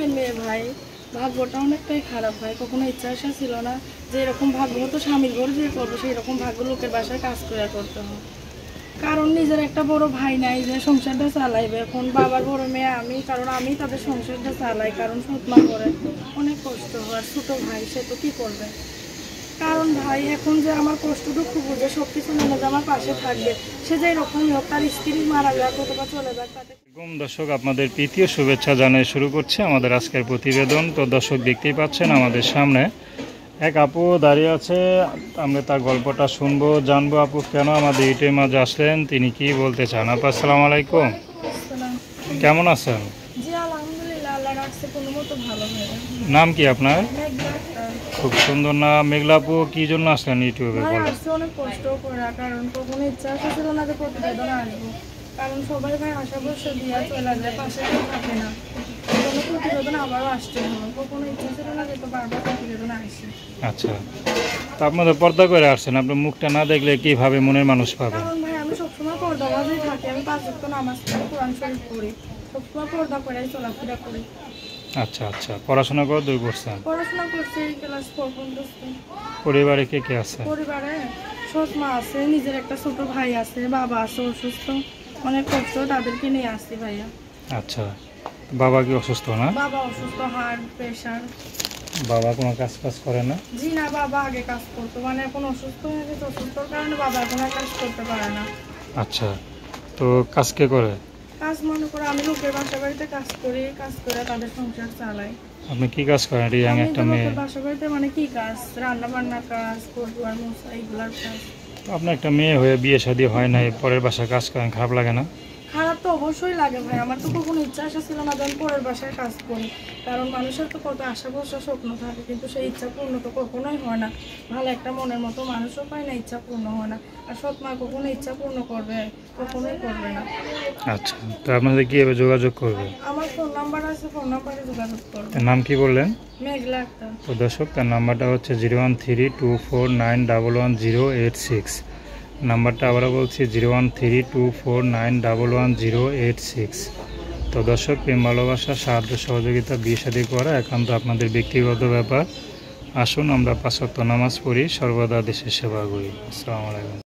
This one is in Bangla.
গরিবের মেয়ে ভাই, ভাগ্যটা অনেকটাই খারাপ ভাই। কখনো ইচ্ছা আসা ছিল না যে এরকম ভাগ্য হতো স্বামীর ঘরে যে করবো, সেই রকম ভাগ্য লোকের বাসায় কাজ করে করতে হয়। কারণ নিজের একটা বড় ভাই নাই যে সংসারটা চালাইবে। এখন বাবার বড় মেয়ে আমি, কারণ আমি তাদের সংসারটা চালাই, কারণ সৎমা করে অনেক কষ্ট হয়। ছোট ভাই সে তো কি করবে। কারণ ভাই এখন যে আমার কষ্টটুকু বুঝে সবকিছু মেনে যে আমার পাশে থাকবে, সে যে এরকমই হোক, তার স্ত্রী মারা যাক অথবা চলে যাক তাতে। দর্শক, আপনাদের প্রীতীয় শুভেচ্ছা জানিয়ে শুরু করছে আমাদের আজকের প্রতিবেদন। তো দর্শক, দেখতেই পাচ্ছেন আমাদের সামনে এক আপু দাঁড়িয়ে আছে। আমরা তার গল্পটা শুনবো, জানবো আপু কেন আমাদের ইউটিউবের মাঝে আসলেন, তিনি কি বলতে চান। আপু আসসালামু আলাইকুম, কেমন আছেন? জি আলহামদুলিল্লাহ, আল্লাহ রাখছে কোনো মতো ভালো হয়। নাম কি আপনার? খুব সুন্দর নাম। মেঘলা আপু, কি জন্য আসলেন ইউটিউবে? ভাই আসছে অনেক কষ্ট করে, কারণ কখনো ইচ্ছা ছিল না যে প্রতিবেদন আসবো। কারণ সবাই ভাই আশা বসে দিয়ে চলে যায়, পাশে কেউ থাকে না। কোনো প্রতিবেদন আবারও আসতে হবে, কখনো ইচ্ছা ছিল না যে তো বারবার প্রতিবেদন আসে। আচ্ছা, তা আপনাদের পর্দা করে আসছেন, আপনার মুখটা না দেখলে কিভাবে মনের মানুষ পাবে? কারণ ভাই আমি সবসময় পর্দাবাজই থাকি, আমি 5 ওয়াক্ত নামাজ পড়ি, কোরআন শরীফ পড়ি, সবসময় পর্দা করে চলাফেরা করি। আচ্ছা আচ্ছা, পড়াশোনা কত দূর করছেন? পড়াশোনা করছি ক্লাস 4 পর্যন্ত। পরিবারে কে কে আছে? পরিবারে সৎ মা আছে, নিজের একটা ছোট ভাই আছে, বাবা আছে অসুস্থ, অনেক কষ্ট, তাদেরকে নিয়ে আসছি ভাইয়া। আচ্ছা, বাবা কি অসুস্থ না? বাবা অসুস্থ, হার্ট প্রেশার। বাবা কোনো কাজ করে না? জি না, বাবা আগে কাজ করতো, মানে এখন অসুস্থ হয়ে গেছে, অসুস্থর কারণে বাবা এখন আর কাজ করতে পারে না। আচ্ছা, তো কাজ কে করে? কাজ মনে করো আমি লোকের বাসা বাড়িতে কাজ করি, কাজ করে তাদের সংসার চালাই। আপনি কি কাজ করেন? রিয়াং একটা মেয়ে। বাসা বাড়িতে মানে কি কাজ, রান্না বান্নার কাজ, ঘর মোছা, এইগুলার কাজ। আপনার একটা মেয়ে হয়ে বিয়ে শাদী হয় নাই, পরের বাসায় কাজ করেন, খারাপ লাগে না? খারাপ তো অবশ্যই লাগে ভাই, আমার তো কখনো ইচ্ছা আসা ছিল না যে আমি পরের বাসায় কাজ করি। কারণ মানুষের তো কত আশা ভরসা স্বপ্ন থাকে, কিন্তু সেই ইচ্ছা পূর্ণ তো কখনোই হয় না। ভালো একটা মনের মতো মানুষও পায় না, ইচ্ছা পূর্ণ হয় না। আর সৎ মা কখনো ইচ্ছা পূর্ণ করবে? কখনোই করবে না। আচ্ছা, তো আপনাদের কীভাবে যোগাযোগ করবে? আমার ফোন নাম্বার আছে, ফোন নাম্বারে যোগাযোগ করবে। নাম কি বললেন? মেঘলা আক্তার। তো দর্শক, তার নাম্বারটা হচ্ছে 01324911108 নাম্বারটা আবারও বলছি 01324911108। তো দর্শক, প্রেম ভালোবাসা সাহায্য সহযোগিতা বিয়ে শাদী করা একান্ত আপনাদের ব্যক্তিগত ব্যাপার। আসুন আমরা 5 ওয়াক্ত নামাজ পড়ি, সর্বদা দেশের সেবা করি। আসসালামু আলাইকুম।